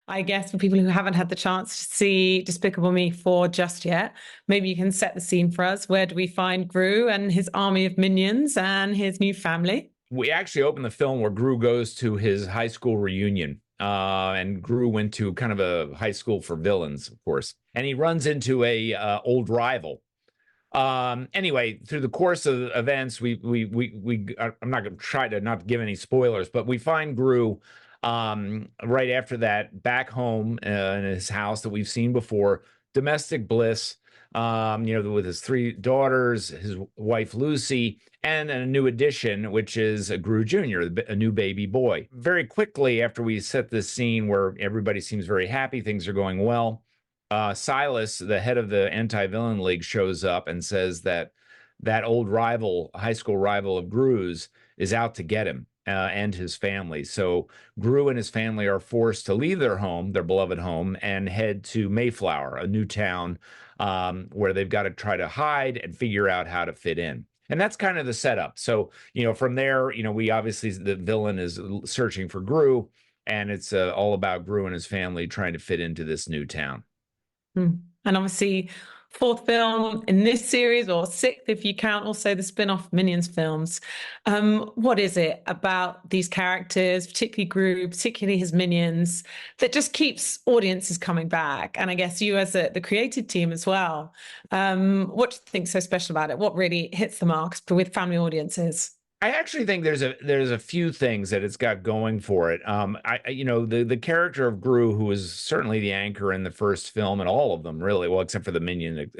I guess for people who haven't had the chance to see Despicable Me 4 just yet, maybe you can set the scene for us. Where do we find Gru and his army of minions and his new family? We actually open the film where Gru goes to his high school reunion. And Gru went to kind of a high school for villains, of course. And he runs into a old rival. Anyway, through the course of the events, I'm not going to try to not give any spoilers, but we find Gru right after that back home in his house that we've seen before, domestic bliss, with his three daughters, his wife Lucy, and a new addition, which is a Gru Jr., a new baby boy. Very quickly after we set this scene where everybody seems very happy, things are going well, Silas, the head of the anti-villain league, shows up and says that that old rival, high school rival of Gru's, is out to get him and his family. So Gru and his family are forced to leave their home, their beloved home, and head to Mayflower, a new town where they've got to try to hide and figure out how to fit in. And that's kind of the setup. So, from there, we obviously, the villain is searching for Gru, and it's all about Gru and his family trying to fit into this new town. And obviously, fourth film in this series, or sixth if you count also the spin-off Minions films. What is it about these characters, particularly Gru, particularly his minions, that just keeps audiences coming back? And I guess you as the creative team as well. What do you think so special about it? What really hits the marks with family audiences? I actually think there's a few things that it's got going for it. The character of Gru, who was certainly the anchor in the first film and all of them, really, well, except for the Minion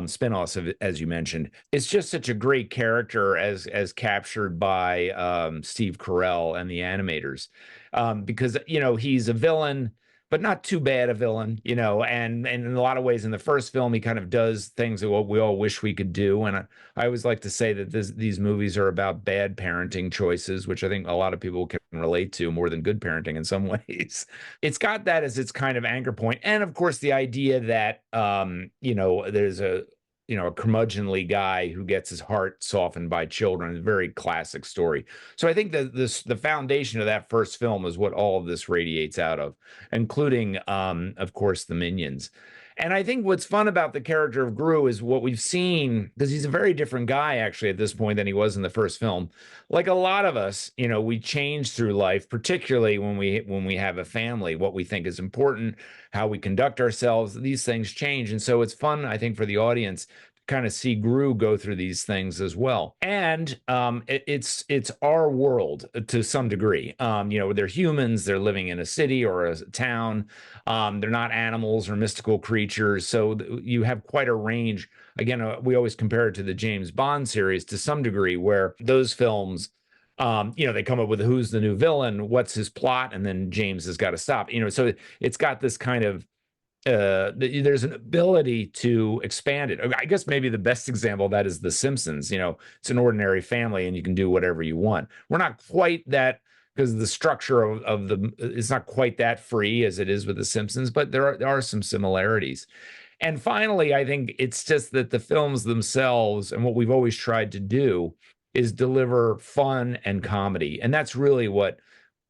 spin-offs, as you mentioned, it's just such a great character as captured by Steve Carell and the animators, because he's a villain, but not too bad a villain, and in a lot of ways in the first film, he kind of does things that we all wish we could do. And I always like to say that these movies are about bad parenting choices, which I think a lot of people can relate to more than good parenting in some ways. It's got that as its kind of anchor point. And of course, the idea that, there's a curmudgeonly guy who gets his heart softened by children. A very classic story. So I think that the foundation of that first film is what all of this radiates out of, including, of course, the Minions. And I think what's fun about the character of Gru is what we've seen, because he's a very different guy, actually, at this point than he was in the first film. Like a lot of us, we change through life, particularly when we have a family, what we think is important, how we conduct ourselves, these things change. And so it's fun, I think, for the audience kind of see Gru go through these things as well. And it's our world to some degree. They're humans, they're living in a city or a town. They're not animals or mystical creatures. So you have quite a range. Again, we always compare it to the James Bond series to some degree, where those films, they come up with who's the new villain, what's his plot, and then James has got to stop. So it's got this kind of there's an ability to expand it. I guess maybe the best example of that is The Simpsons. It's an ordinary family and you can do whatever you want. We're not quite that, because the structure of it's not quite that free as it is with The Simpsons, but there are some similarities. And finally, I think it's just that the films themselves, and what we've always tried to do, is deliver fun and comedy. And that's really what,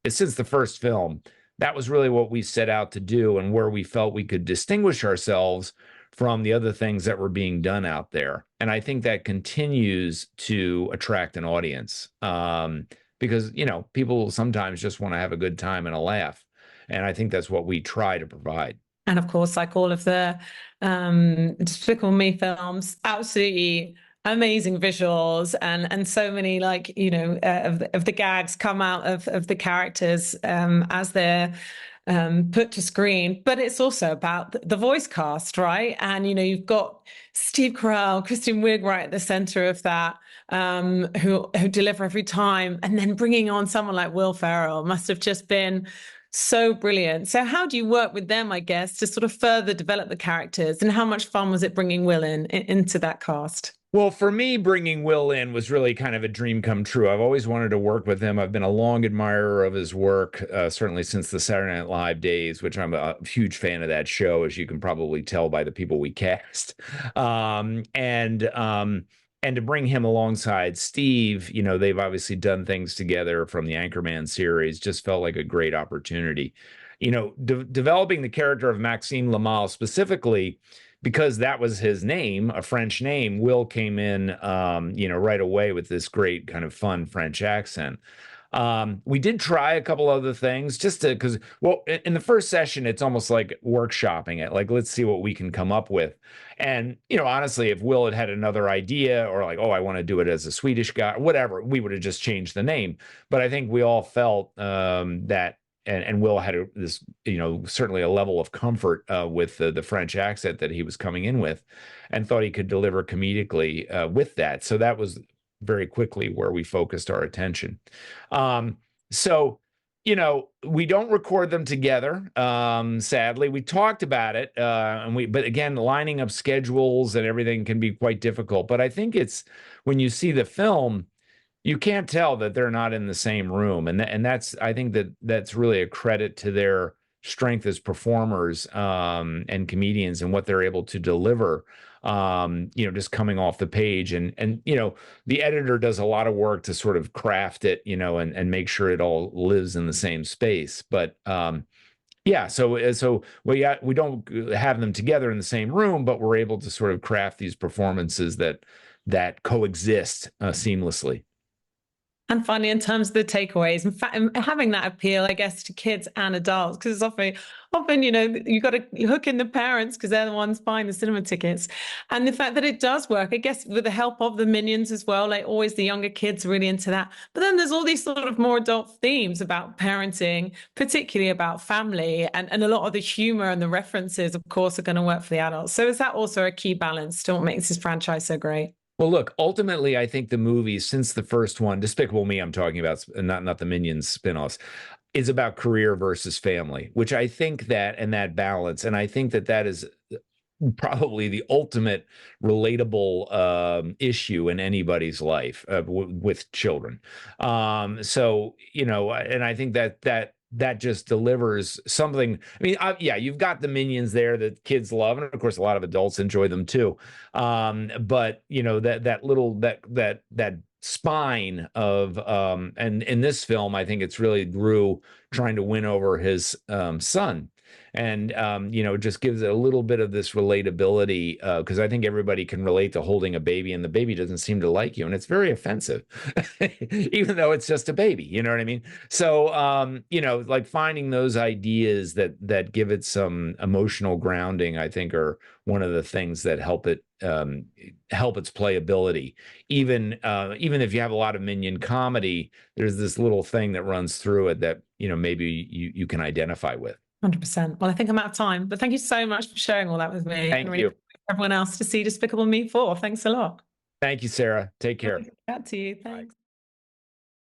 since the first film, that was really what we set out to do, and where we felt we could distinguish ourselves from the other things that were being done out there. And I think that continues to attract an audience, because, people sometimes just want to have a good time and a laugh. And I think that's what we try to provide. And of course, like all of the Despicable Me films, absolutely amazing visuals, and so many of the gags come out of the characters as they're put to screen. But it's also about the voice cast, right? And you've got Steve Carell, Kristen Wiig right at the center of that, who deliver every time, and then bringing on someone like Will Ferrell must have just been so brilliant. So how do you work with them, I guess, to sort of further develop the characters? And how much fun was it bringing Will into that cast? Well, for me, bringing Will in was really kind of a dream come true. I've always wanted to work with him. I've been a long admirer of his work, certainly since the Saturday Night Live days, which I'm a huge fan of that show, as you can probably tell by the people we cast. and to bring him alongside Steve, you know, they've obviously done things together from the Anchorman series, just felt like a great opportunity. You know, developing the character of Maxime Lamal specifically, because that was his name, a French name. Will came in, you know, right away with this great kind of fun French accent. We did try a couple other things just to, because, well, in the first session, it's almost like workshopping it. Like, let's see what we can come up with. And, you know, honestly, if Will had another idea or like, oh, I want to do it as a Swedish guy, or whatever, we would have just changed the name. But I think we all felt that. And Will had this, you know, certainly a level of comfort with the French accent that he was coming in with, and thought he could deliver comedically with that. So that was very quickly where we focused our attention. So, you know, we don't record them together. Sadly, we talked about it, but again, lining up schedules and everything can be quite difficult. But I think it's when you see the film, you can't tell that they're not in the same room, and that's, I think that's really a credit to their strength as performers and comedians and what they're able to deliver. You know, just coming off the page, and you know, the editor does a lot of work to sort of craft it, you know, and make sure it all lives in the same space. But yeah, so we don't have them together in the same room, but we're able to sort of craft these performances that coexist seamlessly. And funny in terms of the takeaways, in fact, and having that appeal, I guess, to kids and adults, because it's often, you know, you got to hook in the parents because they're the ones buying the cinema tickets. And the fact that it does work, I guess, with the help of the minions as well, like always the younger kids are really into that. But then there's all these sort of more adult themes about parenting, particularly about family, and a lot of the humor and the references, of course, are going to work for the adults. So is that also a key balance to what makes this franchise so great? Well, look, ultimately, I think the movies, since the first one, Despicable Me, I'm talking about, not the Minions spinoffs, is about career versus family, which I think that balance, and I think that is probably the ultimate relatable issue in anybody's life with children. So, you know, and I think that just delivers something. I mean, yeah, you've got the minions there that kids love, and of course, a lot of adults enjoy them too. But you know, that spine of and in this film, I think it's really Gru trying to win over his son, and you know, just gives it a little bit of this relatability because I think everybody can relate to holding a baby and the baby doesn't seem to like you, and it's very offensive even though it's just a baby, you know what I mean? So you know, like finding those ideas that give it some emotional grounding, I think, are one of the things that help its playability. Even if you have a lot of minion comedy, there's this little thing that runs through it that, you know, maybe you can identify with. 100%. Well, I think I'm out of time, but thank you so much for sharing all that with me. Thank really you. Everyone else to see Despicable Me 4. Thanks a lot. Thank you, Sarah. Take care. Chat to you. Thanks. Bye.